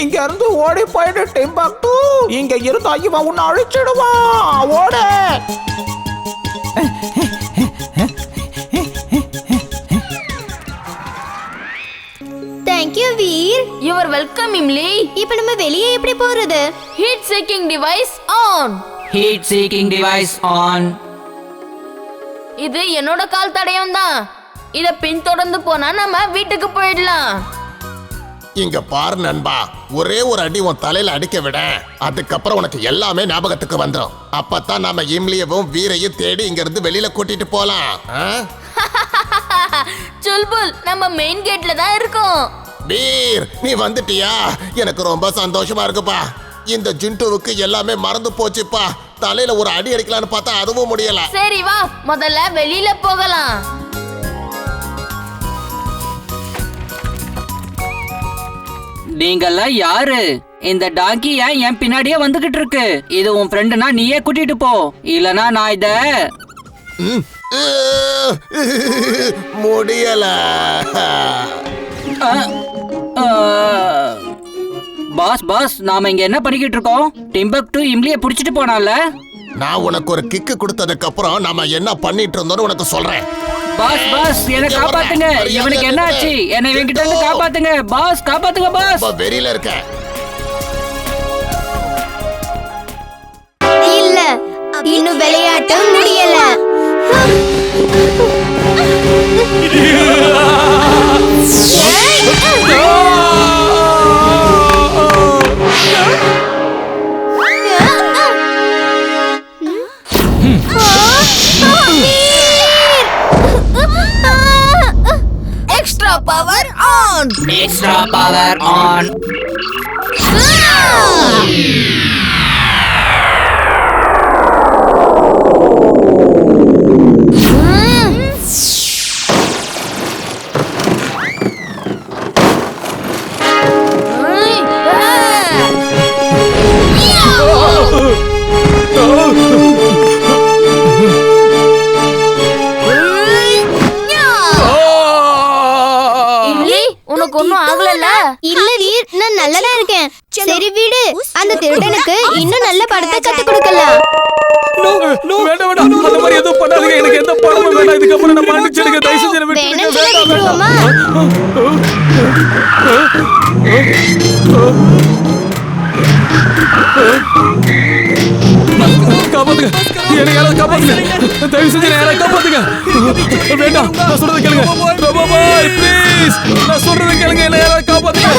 இங்க இருந்து ஓடி போயிட்டு டிம்பக்டு. இங்க இருந்தா இவன் உன்னை அழிச்சிடுவான். ஓடு. Thank you Veer. You are welcome imli. இப்போ நம்ம வெளியே எப்படி போறது? Heat seeking device on. Heat seeking device on. இது என்னோட கால் தடயம் தான். இத பின்தொடர்ந்து போனா நம்ம வீட்டுக்கு போயிடலாம். இங்க பாரு நண்பா, ஒரே ஒரு அடி உன் தலையில அடிக்க விட, அதுக்கப்புறம் உனக்கு எல்லாமே ஞாபகத்துக்கு வந்துடும். அப்பதான் நாம இம்லியவும் வீரையும் தேடி இங்க இருந்து வெளியில கூட்டிட்டு போலாம். சுல்புல், நம்ம மெயின் கேட்ல தான் இருக்கோம். வீர், நீ வந்துட்டியா? எனக்கு ரொம்ப சந்தோஷமா இருக்குப்பா. இந்த ஜிண்டுவுக்கு எல்லாமே மறந்து போச்சுப்பா. தலையில ஒரு அடி அடிக்கலான்னு பார்த்தா அதுவும் முடியல. சரி வா, முதல்ல வெளியில போகலாம். நீங்கெல்லாம் யாரு? இந்த டாங்கி ஏன் என் பின்னாடியே வந்துகிட்டு இருக்கு? இது உன் ஃப்ரெண்டுனா நீயே கூட்டிட்டு போ, இல்லனா நான் இத முடியல. பாஸ் பாஸ், நாம இங்க என்ன பண்ணிக்கிட்டு இருக்கோம்? டிம்பக்டு இம்லிய புடிச்சிட்டு போனால. நான் உனக்கு ஒரு கிக்கு கொடுத்ததுக்கு அப்புறம் நாம என்ன பண்ணிட்டு இருந்தோம்னு உனக்கு சொல்றேன். பாஸ் பாஸ், என்ன காப்பாத்துங்க. இவனுக்கு என்ன ஆச்சு? என்னை இவன்கிட்ட இருந்து காப்பாத்துங்க பாஸ், காப்பாத்துங்க பாஸ். வெறியில இருக்க. இல்ல, இன்னும் விளையாட்டு முடியல. Extra power on. Extra power on. இல்ல வீர், நான் நல்லதா இருக்கேன். சரி வீடு, அந்த திருடனுக்கு இன்னும் நல்ல படத்தை கத்து கொடுக்கலாம். வேண்டாம் வேண்டாம், அந்த மாதிரி எதுவும் பண்ணாதீங்க. எனக்கு எந்த படமும் வேண்டாம். இதுக்கப்புறம் நான் மன்னிச்சிடுங்க. தயவு செஞ்சு என்னை விட்டுருவோமா? காப்பாத்துங்க, என்னை யாராவது காப்பாத்துங்க. தயவு செஞ்சு யாராவது காப்பாத்துங்க. வேண்டாம், நான் சொல்றதை கேளுங்க. பாய் ப்ளீஸ், நான் சொல்றதை கேளுங்க. என்னை யாராவது காப்பாத்துங்க.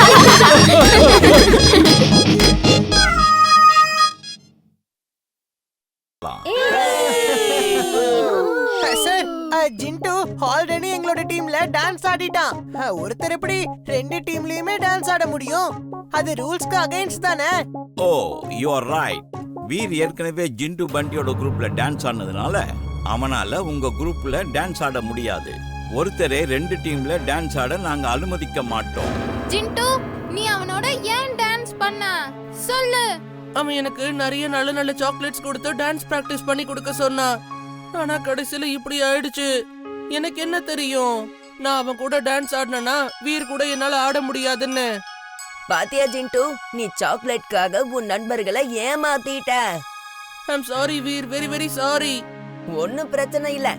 ஜிண்டு ஆல்ரெடி எங்களோட டீம்ல டான்ஸ் ஆடிட்டான். ஒருத்தர் எப்படி 2 டீம்லயுமே டான்ஸ் ஆட முடியும்? அது ரூல்ஸ்க்கு அகைன்ஸ்ட் தானே? ஓ, யூ ஆர் ரைட். வீர் ஏற்கனவே ஜிண்டு பண்டியோட குரூப்ல டான்ஸ் ஆனதுனால அவனால உங்க குரூப்ல டான்ஸ் ஆட முடியாது. ஒருத்தரே 2 டீம்ல டான்ஸ் ஆட நாங்க அனுமதிக்க மாட்டோம். ஜிண்டு, நீ அவனோட ஏன் டான்ஸ் பண்ண சொல்லு. அவன் எனக்கு நிறைய நல்ல நல்ல சாக்லேட்ஸ் கொடுத்து டான்ஸ் பிராக்டிஸ் பண்ணி கொடுக்க சொன்னான். ஆனா கடைசியில இப்படி ஆயிடுச்சு. எனக்கு என்ன தெரியும்? நான் அவன் கூட டான்ஸ் ஆடினா வீர் கூட என்னால ஆட முடியாதுன்னு. பாத்தியா ஜிண்டு, நீ சாக்லேட்காக உன் நண்பர்களை ஏமாத்திட்ட. I'm sorry Veer, very very sorry. ஒன்னும் பிரச்சனை இல்ல,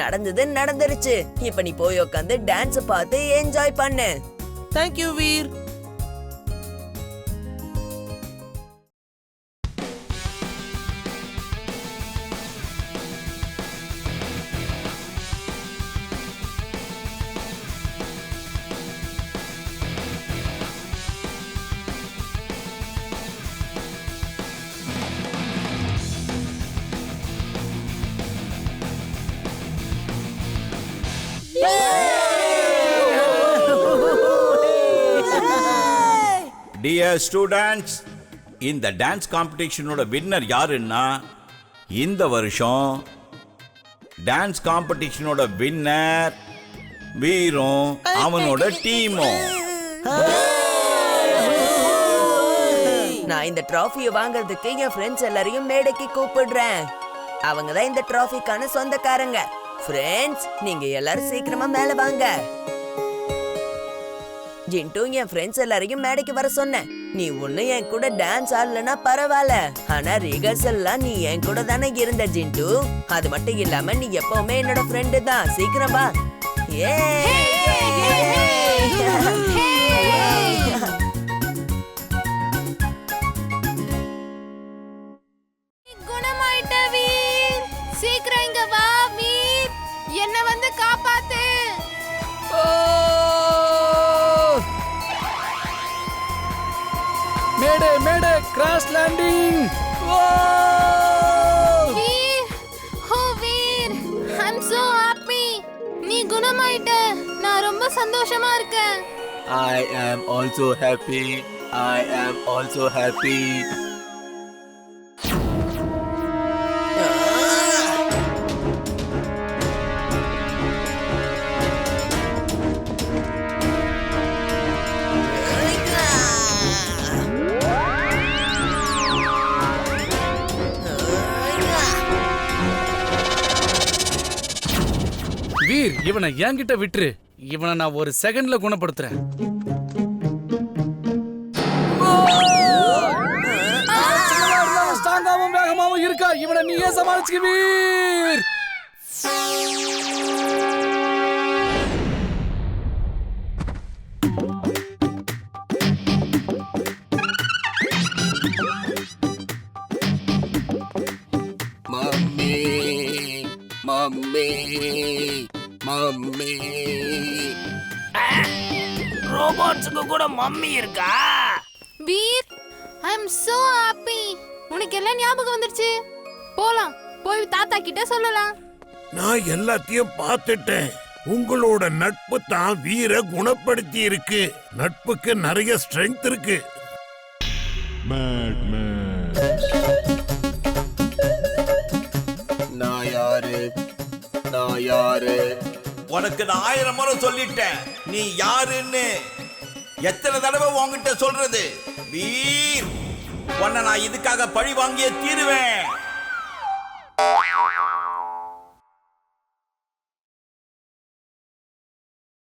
நடந்தது நடந்துருச்சு. இப்ப நீ போய் உட்காந்து டான்ஸ் பார்த்து என்ஜாய் பண்ணு. தேங்க்யூ வீர். டியர் ஸ்டூடெண்ட்ஸ், இந்த டான்ஸ் காம்படிஷனோட வின்னர் யாருன்னா, இந்த வருஷம் டான்ஸ் காம்படிஷனோட வின்னர் வீரும் அவனோட டீமும். நான் இந்த டிராஃபியை வாங்குறதுக்கு என் ஃப்ரெண்ட்ஸ் எல்லாரையும் மேடைக்கு கூப்பிடுறேன். அவங்க தான் இந்த டிராஃபிக்கான சொந்தக்காரங்க. ஃப்ரெண்ட்ஸ், நீங்க எல்லாரும் சீக்கிரமா மேல வாங்க. ஜிண்டு என் ஃப்ரெண்ட்ஸ் எல்லாரையும் மேடைக்கு வர சொன்னேன். நீ ஒண்ணு என் கூட டான்ஸ் ஆடலனா பரவாயில்ல, ஆனா ரிஹர்சல்லாம் நீ என் கூட தானே இருந்த ஜிண்டு. அது மட்டும் இல்லாம நீ எப்பவுமே என்னோட ஃப்ரெண்டு தான். சீக்கிரம் வா. குணமாயிட்ட வீர், சீக்கிரம் இங்க வா வீர், என்ன வந்து காப்பாத்து. Mayday mayday, crash landing. Veer, oh Veer, I'm so happy. நீ குணமாயிட்ட, நான் ரொம்ப சந்தோஷமா இருக்கேன். I am also happy. I am also happy. Veer, இவனை என்கிட்ட விட்டுரு. இவனை நான் ஒரு செகண்ட்ல குணப்படுத்துறேன். ஸ்ட்ராங்காவும் வேகமாவும் இருக்கா, இவனை நீயே சமாளிச்சுக்க வீர். Mummy mummy mummy. ரோபோட்ஸுக்கு கூட மம்மி இருக்கா? Veer, I'm so happy. உனக்கு எல்லாம் ஞாபகம் வந்துருச்சு. போலாம், போய் தாத்தா கிட்ட சொல்லலாம். நான் எல்லாத்தையும் பார்த்துட்டேன். உங்களோட நட்பு தான் வீர குணப்படுத்தி இருக்கு. நட்புக்கு நிறைய ஸ்ட்ரென்த் இருக்கு. நான் யாரு? நான் யாரு? உனக்கு நான் 1000 முறை சொல்லிட்டேன் நீ யாருன்னு. எத்தனை தடவை உன்கிட்ட சொல்றது? வீர், உன்னை நான் இதுக்காக பழி வாங்கியே தீருவேன்.